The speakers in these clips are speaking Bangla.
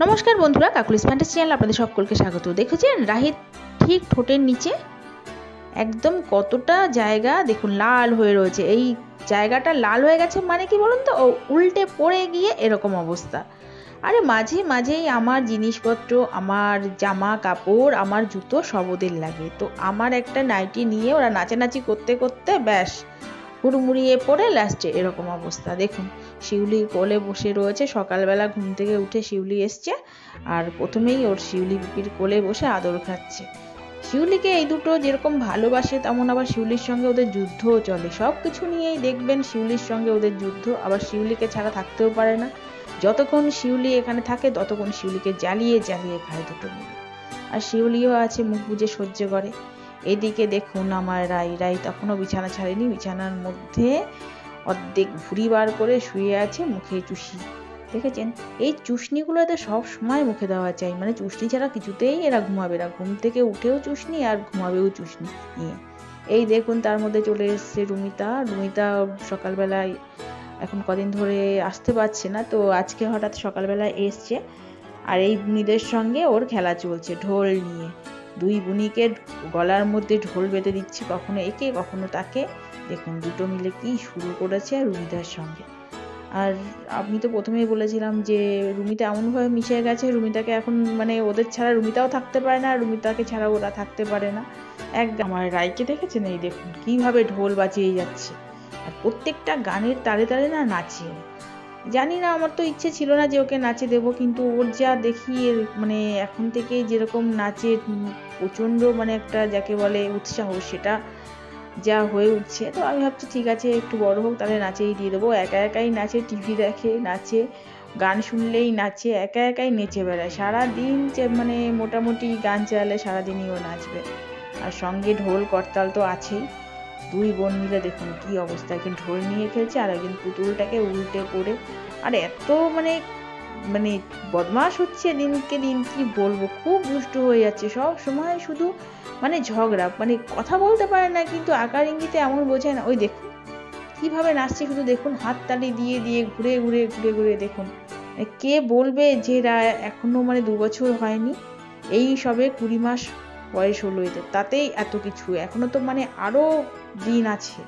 নমস্কার বন্ধুরা, কাকুলিস ফ্যান্টাসি চ্যানেল আপনাদের সকলকে স্বাগত। দেখেছেন রাহির ঠিক ঠোঁটের নিচে একদম কতটা জায়গা দেখুন লাল হয়ে রয়েছে। এই জায়গাটা লাল হয়ে গেছে মানে কি বলুন তো, উল্টে পড়ে গিয়ে এরকম অবস্থা। আরে মাঝে মাঝেই আমার জিনিসপত্র, আমার জামা কাপড়, আমার জুতো সব ওদের লাগে। তো আমার একটা নাইটি নিয়ে ওরা নাচানাচি করতে করতে ব্যাস হুড়মুড়িয়ে পড়ে লাস্টে এরকম অবস্থা। দেখুন শিউলির কোলে বসে রয়েছে, সকালবেলা ঘুম থেকে উঠে শিউলি এসছে আর প্রথমেই ওর শিউলি পিপির কোলে বসে আদর খাচ্ছে। শিউলিকে এই দুটো যেরকম ভালোবাসে তেমন আবার শিউলির সঙ্গে ওদের যুদ্ধও চলে। সব কিছু নিয়েই দেখবেন শিউলির সঙ্গে ওদের যুদ্ধ। আবার শিউলিকে ছাড়া থাকতেও পারে না। যতক্ষণ শিউলি এখানে থাকে ততক্ষণ শিউলিকে জ্বালিয়ে জ্বালিয়ে খায় দুটো মিলে। আর শিউলিও আছে মুখ বুজে সহ্য করে। এদিকে দেখুন আমার রাই তখনও বিছানা ছাড়েনি, বিছানার মধ্যে অর্ধেক ভুঁড়ি বার করে শুয়ে আছে, মুখে চুষি। দেখেছেন এই চুষনিগুলো এদের সব সময় মুখে দেওয়া চাই, মানে চুষনি ছাড়া কিছুতেই এরা ঘুমাবে না। ঘুম থেকে উঠেও চুষনি আর ঘুমাবেও চুষনি নিয়ে। এই দেখুন তার মধ্যে চলে এসছে রুমিতা সকালবেলায় এখন কদিন ধরে আসতে পারছে না, তো আজকে হঠাৎ সকালবেলায় এসছে। আর এই বুনিদের সঙ্গে ওর খেলা চলছে ঢোল নিয়ে। দুই বুনিকে গলার মধ্যে ঢোল বেঁধে দিচ্ছে, কখনো একে কখনো তাকে। দেখুন দুটো মিলে কি শুরু করেছে রুমিতার সঙ্গে। আর আমি তো প্রথমেই বলেছিলাম যে রুমিতা এমনভাবে মিশে গেছে, রুমিতাকে এখন মানে ওদের ছাড়া রুমিতাও থাকতে পারে না, রুমিতাকে ছাড়া ওরা থাকতে পারে না। আমার রাইকে দেখেছেন, এই দেখুন কিভাবে ঢোল বাজিয়ে যাচ্ছে আর প্রত্যেকটা গানের তালে তালে না নাচে। জানি না, আমার তো ইচ্ছে ছিল না যে ওকে নাচে দেবো, কিন্তু ওর যা দেখি মানে এখন থেকে যেরকম নাচে প্রচণ্ড মানে একটা যাকে বলে উৎসাহ, সেটা যা হয়ে উঠছে। তো আমি ভাবছি ঠিক আছে একটু বড় হোক তাহলে নাচেই দিয়ে দেবো। একা একাই নাচে, টিভি দেখে নাচে, গান শুনলেই নাচে, একা একাই নেচে বেড়ায় সারাদিন। মানে মোটামুটি গান চালালে সারাদিনই ও নাচবে। আর সঙ্গে ঢোল করতাল তো আছেই। দুই বোন মিলে দেখুন কি অবস্থা, একজন ঢোল নিয়ে খেলছে আর একজন পুতুলটাকে উল্টে পড়ে। আর এত মানে মানে বদমাশ হচ্ছে দিনকে দিন, কি বলবো, খুব দুষ্টু হয়ে যাচ্ছে। সব সময় শুধু মানে ঝগড়া, মানে কথা বলতে পারে না কিন্তু আকার ইঙ্গিতে এমন বোঝায় না। ওই দেখুন কিভাবে নাচছে, শুধু দেখুন হাততালি দিয়ে দিয়ে ঘুরে ঘুরে ঘুরে ঘুরে। দেখুন কে বলবে যে এখনো মানে 2 বছর হয়নি, এই সবে 20 মাস বয়স হলো এদের, তাতেই এত কিছু। এখনো তো মানে আরো দিন আছে,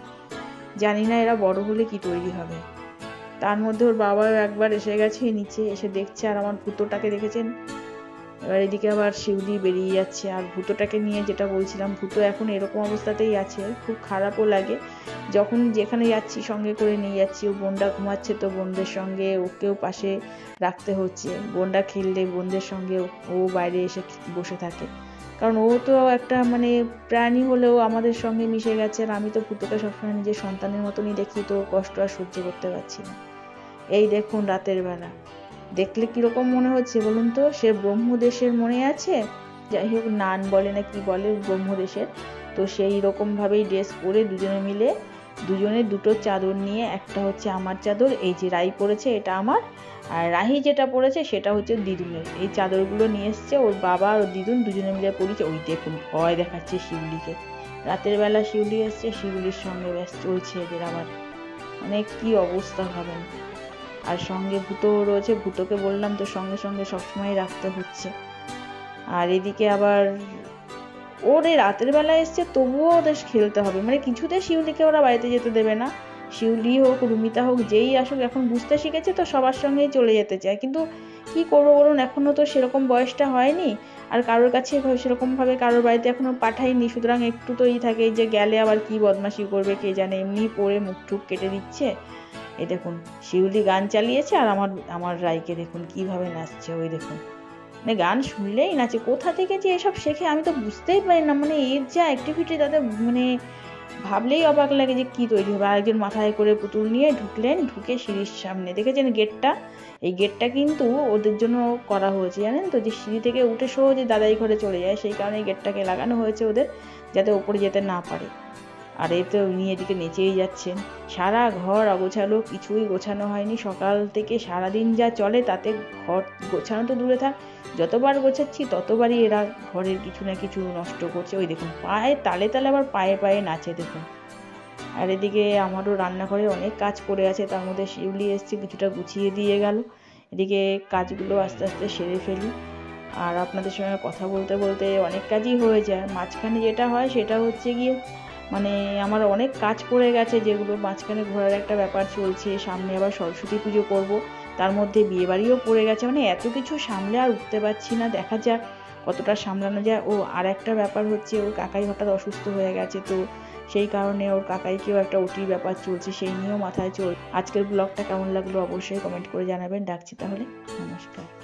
জানি না এরা বড় হলে কি তৈরি হবে। তার মধ্যে ওর বাবাও একবার এসে গেছে নিচে, এসে দেখছে। আর আমার ভূতোটাকে দেখেছেন, এবার এদিকে আবার শিউলি বেরিয়ে যাচ্ছে। আর ভূতোটাকে নিয়ে যেটা বলছিলাম, ভূতো এখন এরকম অবস্থাতেই আছে, খুব খারাপও লাগে। যখন যেখানে যাচ্ছি সঙ্গে করে নিয়ে যাচ্ছি। ও বোনটা ঘুমাচ্ছে তো বোনদের সঙ্গে ওকেও পাশে রাখতে হচ্ছে। বোনটা খেললে বোনদের সঙ্গে ও বাইরে এসে বসে থাকে, কারণ ও তো একটা মানে প্রাণী হলেও আমাদের সঙ্গে মিশে গেছে। আর আমি তো ভূতোকে সবসময় নিজের সন্তানের মতনই দেখি, তো কষ্ট আর সহ্য করতে পারছি না। এই দেখুন রাতের বেলা দেখলে কিরকম মনে হচ্ছে বলুন তো, সে ব্রহ্মদেশের মনে আছে, যাই হোক নান বলে না কি বলে ব্রহ্মদেশের, তো সেই রকম ভাবেই ড্রেস পরে দুজনে মিলে, দুজনে দুটো চাদর নিয়ে, একটা হচ্ছে আমার চাদর, এই যে রাই পরেছে এটা আমার, আর রাহি যেটা পরেছে সেটা হচ্ছে দিদুনের। এই চাদরগুলো নিয়ে এসছে ওর বাবা আর দিদুন দুজনে মিলে পড়েছে। ওই দেখুন ভয় দেখাচ্ছে শিউলিকে। রাতের বেলা শিউলি এসছে, শিউলির সঙ্গে ব্যস্ত চলছে এদের আবার, মানে কি অবস্থা ভাবেন। আর সঙ্গে ভূতো রয়েছে, ভূতোকে বললাম তো সঙ্গে সঙ্গে সবসময় রাখতে হচ্ছে। আর এদিকে আবার ওর এই রাতের বেলা এসছে তবুও ওদের খেলতে হবে, মানে কিছুতে শিউলিকে ওরা বাড়িতে যেতে দেবে না। শিউলি হোক রুমিতা হোক যেই আসুক, এখন বুঝতে শিখেছে তো সবার সঙ্গেই চলে যেতে চায়। কিন্তু কি করবো বলুন, এখনো তো সেরকম বয়সটা হয়নি, আর কারোর কাছে সেরকম ভাবে কারোর বাড়িতে এখনো পাঠাইনি। সুতরাং একটু তো থাকে যে গেলে আবার কি বদমাশি করবে কে জানে, এমনি পড়ে মুখ টুক কেটে দিচ্ছে। এই দেখুন শিউলি গান চালিয়েছে আর আমার রাইকে দেখুন কিভাবে নাচছে। ওই দেখুন মানে গান শুনলেই নাচে। কোথা থেকে যে এসব শেখে আমি তো বুঝতেই পারি না, মানে এর যা অ্যাক্টিভিটি তাতে মানে ভাবলেই অবাক লাগে যে কি তৈরি হবে। আরেকজন মাথায় করে পুতুল নিয়ে ঢুকলেন, ঢুকে সিঁড়ির সামনে দেখেছেন গেটটা, এই গেটটা কিন্তু ওদের জন্য করা হয়েছে জানেন তো, যে সিঁড়ি থেকে উঠে সহজে দাদাই ঘরে চলে যায়, সেই কারণে এই গেটটাকে লাগানো হয়েছে ওদের, যাতে ওপরে যেতে না পারে। আর এই তো উনি এদিকে নেচেই যাচ্ছেন। সারা ঘর অগোছালো, কিছুই গোছানো হয়নি সকাল থেকে। সারাদিন যা চলে তাতে ঘর গোছানো তো দূরে থাক, যতবার গোছাচ্ছি ততবারই এরা ঘরের কিছু না কিছু নষ্ট করছে। ওই দেখুন পায়ে তালে তালে আবার পায়ে পায়ে নাচে দেখুন। আর এদিকে আমারও রান্নাঘরে অনেক কাজ পড়ে আছে, তার মধ্যে শিউলি এসছে কিছুটা গুছিয়ে দিয়ে গেল। এদিকে কাজগুলো আস্তে আস্তে সেরে ফেলি। আর আপনাদের সঙ্গে কথা বলতে বলতে অনেক কাজই হয়ে যায়। মাঝখানে যেটা হয় সেটা হচ্ছে গিয়ে মানে আমার অনেক কাজ পড়ে গেছে, যেগুলো মাঝখানে ঘোরার একটা ব্যাপার চলছে, সামনে আবার সরস্বতী পুজো করব, তার মধ্যে বিয়েবাড়িও পড়ে গেছে, মানে এত কিছু সামলে আর উঠতে পারছি না। দেখা যাক কতটা সামলানো যায়। ও আর একটা ব্যাপার হচ্ছে, ওর কাকাই হঠাৎ অসুস্থ হয়ে গেছে, তো সেই কারণে ওর কাকাইকেও একটা ওটির ব্যাপার চলছে, সেই নিয়েও মাথায় চল। আজকের ব্লগটা কেমন লাগলো অবশ্যই কমেন্ট করে জানাবেন। ডাকছি তাহলে, নমস্কার।